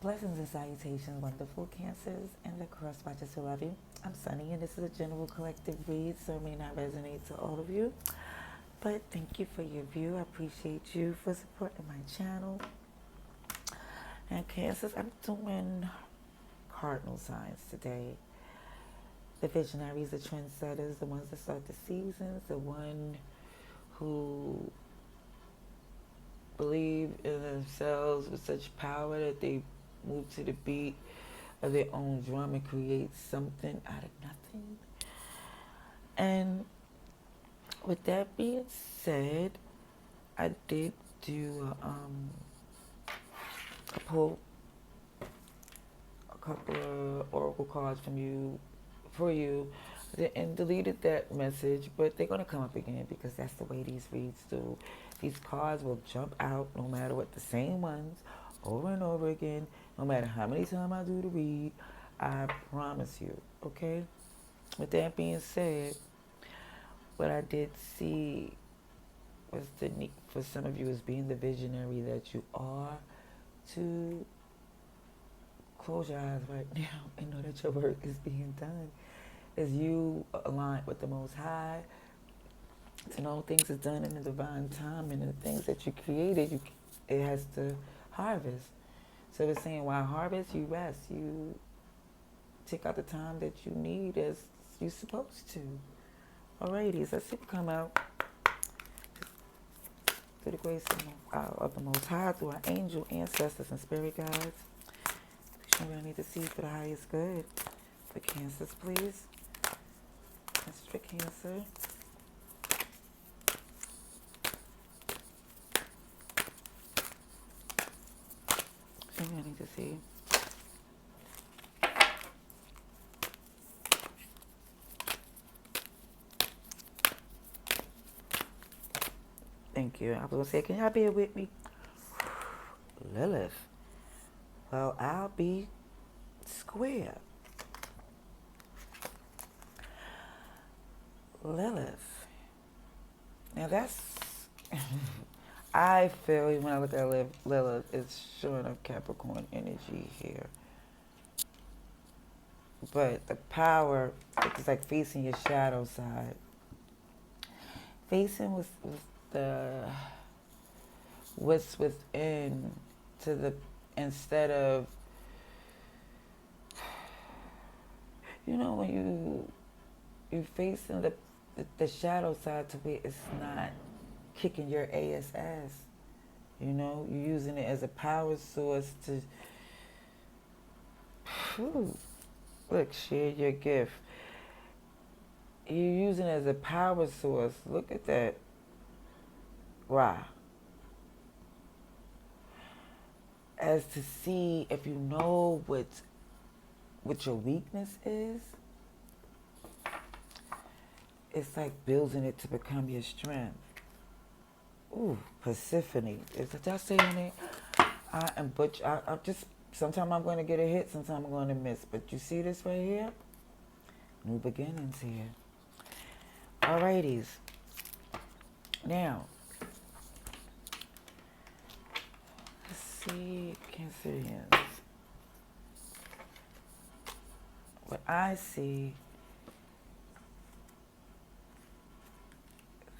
Blessings and salutations, wonderful cancers and the cross watchers who love you. I'm Sunny, and this is a general collective read, so it may not resonate to all of you. But thank you for your view. I appreciate you for supporting my channel. And cancers, I'm doing cardinal signs today. The visionaries, the trendsetters, the ones that start the seasons, the one who believe in themselves with such power that they move to the beat of their own drum and create something out of nothing. And with that being said, I did do a pull a couple of oracle cards from you for you and deleted that message, but they're going to come up again because that's the way these reads do. These cards will jump out no matter what, the same ones over and over again, no matter how many times I do the read. I promise you, okay? With that being said, what I did see was the need for some of you as being the visionary that you are to close your eyes right now and know that your work is being done. As you align with the Most High, to know things is done in the divine time, and the things that you created, it has to harvest. So it's saying, while harvest, you rest. You take out the time that you need as you're supposed to. Alrighty, so let's see what come out through the grace of the Most High, through our angel, ancestors, and spirit guides. Show me what I need to see for the highest good. For cancers, please. That's for Cancer. Show me what I need to see. Thank you. I was going to say, can y'all be with me? Lilith. Well, I'll be square. Lilith. Now that's, I feel when I look at Lilith, it's showing up Capricorn energy here. But the power, it's like facing your shadow side. Facing with the what's within to the, instead of, you know, when you facing the shadow side to where it's not kicking your ass. You know, you're using it as a power source to, look, share your gift. You're using it as a power source. Look at that. Wow. As to see if you know what your weakness is, it's like building it to become your strength. Ooh, Persephone. Is that saying it? I just, sometimes I'm going to get a hit, sometimes I'm going to miss. But you see this right here? New beginnings here. Alrighties. Now, let's see, Cancerians. What I see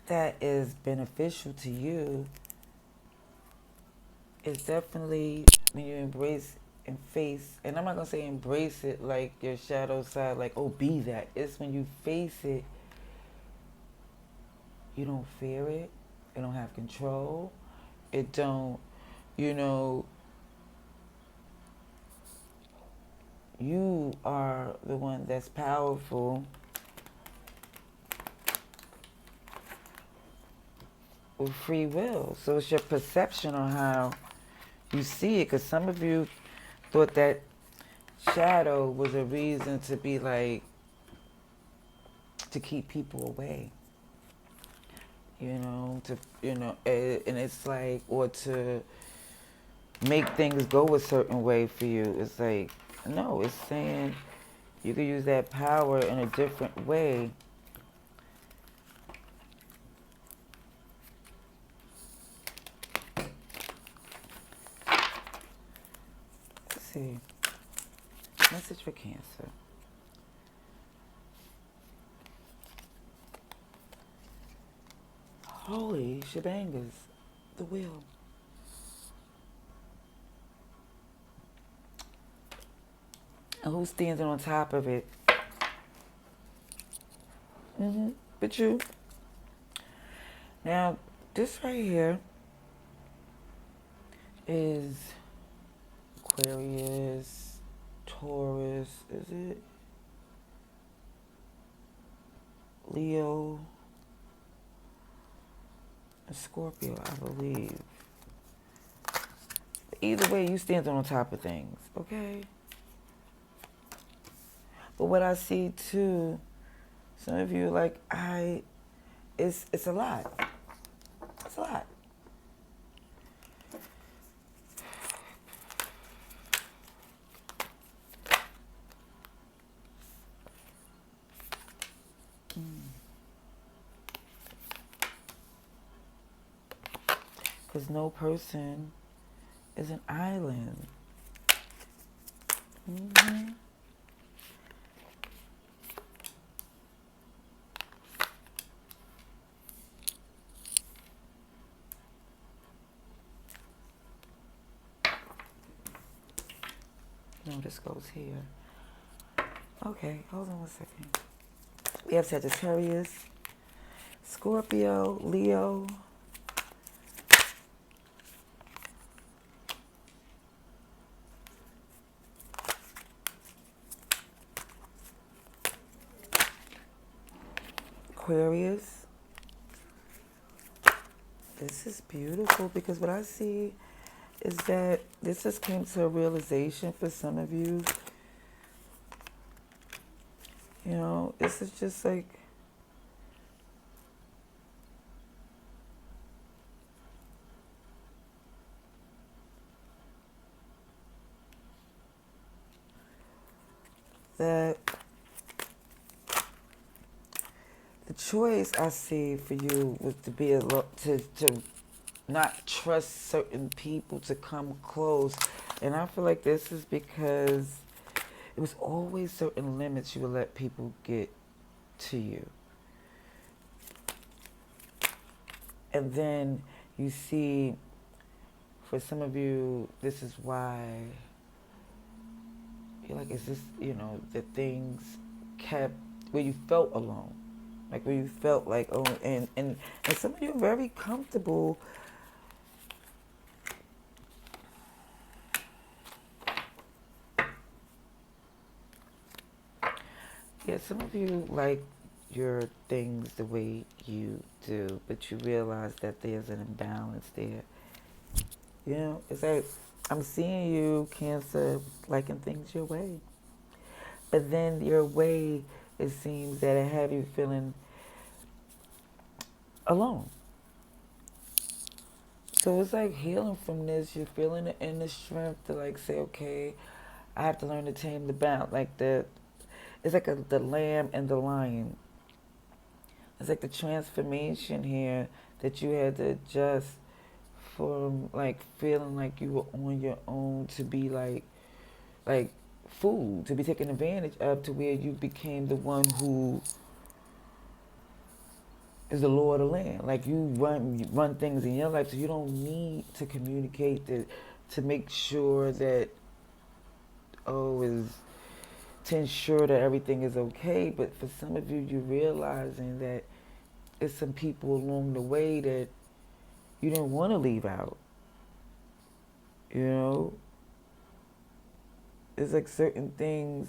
that is beneficial to you is definitely when you embrace and face, and I'm not going to say embrace it like your shadow side, like, oh, be that. It's when you face it, you don't fear it, it don't have control, it don't, you know, you are the one that's powerful with free will. So it's your perception on how you see it, because some of you thought that shadow was a reason to be like, to keep people away. You know, and it's like, or to make things go a certain way for you. It's like, no, it's saying you can use that power in a different way. Let's see. Message for Cancer. Holy shebangas. The wheel. And who's standing on top of it? But you. Now, this right here is Aquarius, Taurus, is it? Leo, and Scorpio, I believe. Either way, you stand on top of things, okay? But what I see too, some of you like, it's a lot. It's a lot. Because no person is an island. No, this goes here. Okay, hold on one second. We have Sagittarius, Scorpio, Leo, Aquarius. This is beautiful because what I see is that this just came to a realization for some of you. You know, this is just like, that the choice I see for you was to be to not trust certain people to come close. And I feel like this is because it was always certain limits you would let people get to you. And then you see, for some of you, this is why you're like, is this, you know, the things kept where you felt alone. Like where you felt like, oh, and some of you are very comfortable. Yeah, some of you like your things the way you do, but you realize that there's an imbalance there. You know, it's like, I'm seeing you, Cancer, liking things your way. But then your way, it seems that it have you feeling alone. So it's like healing from this. You're feeling the inner strength to like say, okay, I have to learn to tame the balance. Like it's like the lamb and the lion. It's like the transformation here that you had to adjust from like feeling like you were on your own to be like food, to be taken advantage of, to where you became the one who is the Lord of the land. Like you run things in your life, so you don't need to communicate to make sure that is to ensure that everything is okay. But for some of you, you're realizing that it's some people along the way that you didn't want to leave out. You know, it's like certain things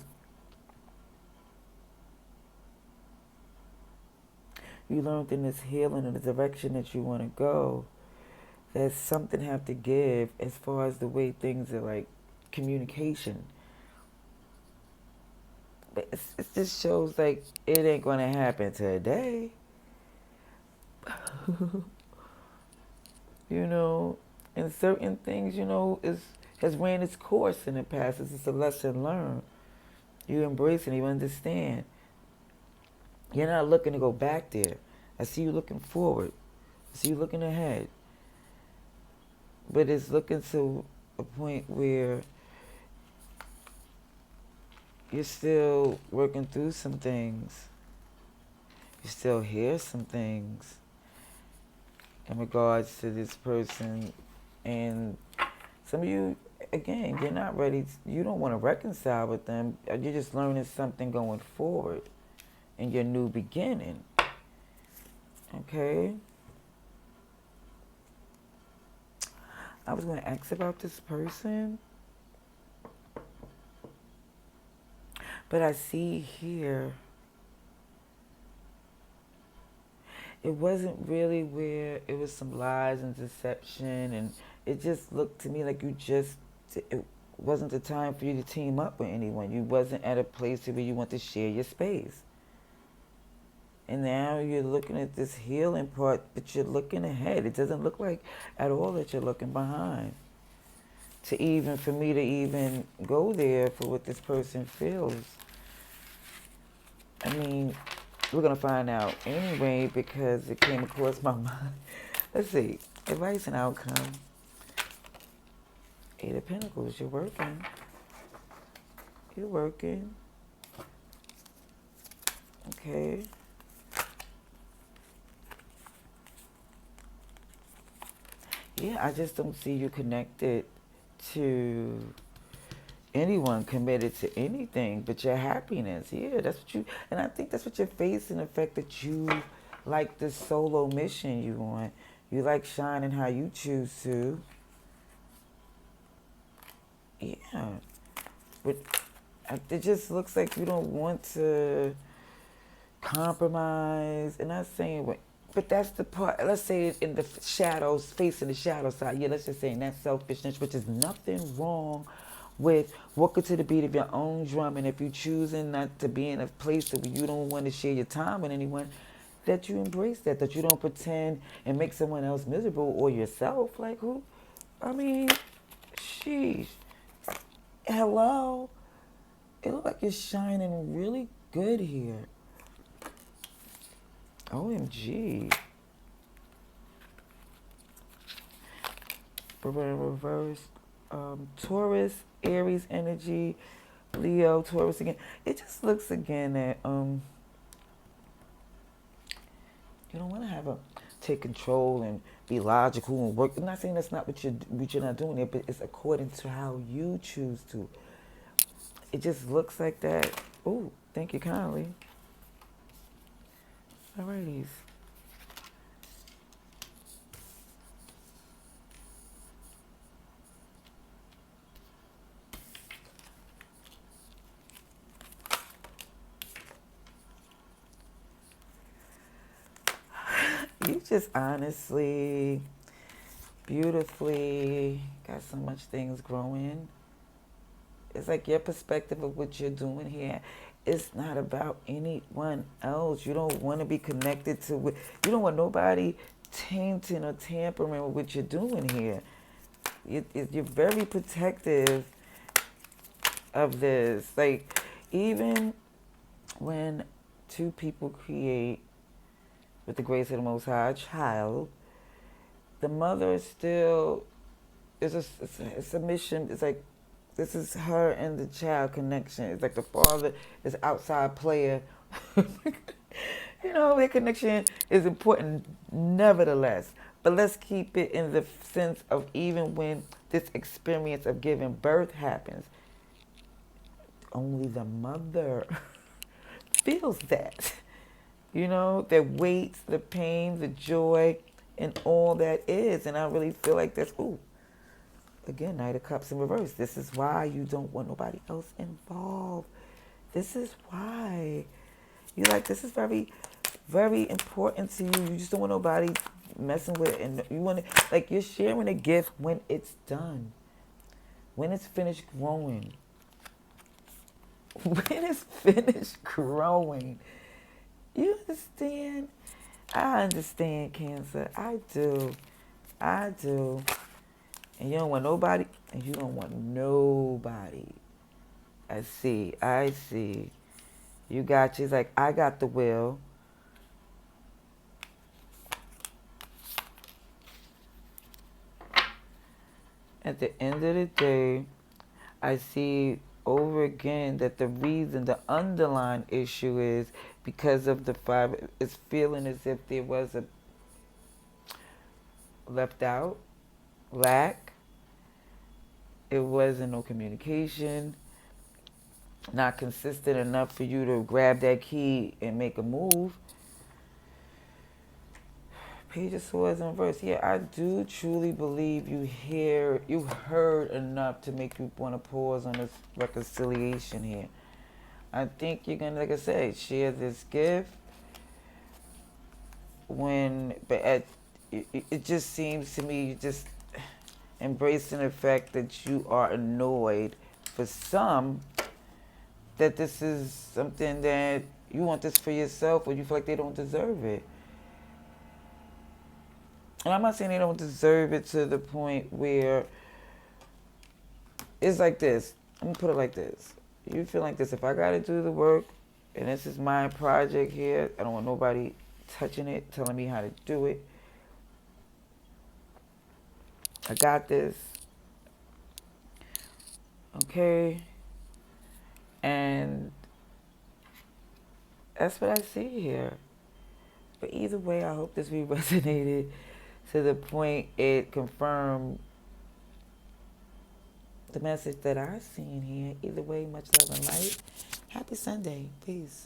you learned in this healing and the direction that you want to go, that something have to give as far as the way things are like communication. But it just shows like it ain't going to happen today. You know, and certain things, you know, has ran its course in the past. It's a lesson learned. You embrace it, you understand. You're not looking to go back there. I see you looking forward. I see you looking ahead. But it's looking to a point where you're still working through some things. You still hear some things in regards to this person. And some of you, again, you're not ready. You don't want to reconcile with them. You're just learning something going forward in your new beginning. Okay? I was going to ask about this person, but I see here it wasn't really where it was some lies and deception, and it just looked to me like it wasn't the time for you to team up with anyone. You wasn't at a place where you want to share your space. And now you're looking at this healing part, but you're looking ahead. It doesn't look like at all that you're looking behind. For me to even go there for what this person feels. I mean, we're going to find out anyway because it came across my mind. Let's see. Advice and outcome. Eight of Pentacles. You're working. You're working. Okay. Yeah, I just don't see you connected to anyone, committed to anything but your happiness. Yeah, that's what you, and I think that's what you're facing, the fact that you like this solo mission you on. You like shining how you choose to. Yeah. But it just looks like you don't want to compromise. And I'm saying, but that's the part, let's say in the shadows, facing the shadow side. Yeah, let's just say in that selfishness, which is nothing wrong with walking to the beat of your own drum. And if you're choosing not to be in a place that you don't want to share your time with anyone, that you embrace that you don't pretend and make someone else miserable or yourself. Like who? I mean, sheesh. Hello? It looks like you're shining really good here. OMG. Reverse. Taurus, Aries energy, Leo, Taurus again. It just looks again that you don't want to take control and be logical and work. I'm not saying that's not what you're not doing it, but it's according to how you choose to. It just looks like that. Ooh, thank you kindly. Alrighties. You just honestly, beautifully got so much things growing. It's like your perspective of what you're doing here. It's not about anyone else. You don't want to be connected to it. You don't want nobody tainting or tampering with what you're doing here. You're very protective of this. Like, even when two people create with the grace of the Most High a child, the mother is still, it's a mission. It's like, this is her and the child connection. It's like the father is outside player. Their connection is important nevertheless. But let's keep it in the sense of even when this experience of giving birth happens, only the mother feels that. The weight, the pain, the joy, and all that is. And I really feel like that's, again, Knight of Cups in reverse. This is why you don't want nobody else involved. This is why. This is very, very important to you. You just don't want nobody messing with it. And you want to, you're sharing a gift when it's done. When it's finished growing. When it's finished growing. You understand? I understand, Cancer. I do. And you don't want nobody, and you don't want nobody. I see. You got you. It's like, I got the will. At the end of the day, I see over again that the reason, the underlying issue is because of the five. It's feeling as if there was a left out, lack. It wasn't no communication, not consistent enough for you to grab that key and make a move. Page of Swords in reverse. Yeah, I do truly believe you heard enough to make you want to pause on this reconciliation here. I think you're gonna, like I said, share this gift it just seems to me you just embracing the fact that you are annoyed for some that this is something that you want this for yourself or you feel like they don't deserve it. And I'm not saying they don't deserve it to the point where it's like this. I'm gonna put it like this. You feel like this. If I gotta do the work and this is my project here, I don't want nobody touching it, telling me how to do it. I got this. Okay. And that's what I see here. But either way, I hope this resonated to the point it confirmed the message that I've seen here. Either way, much love and light. Happy Sunday. Peace.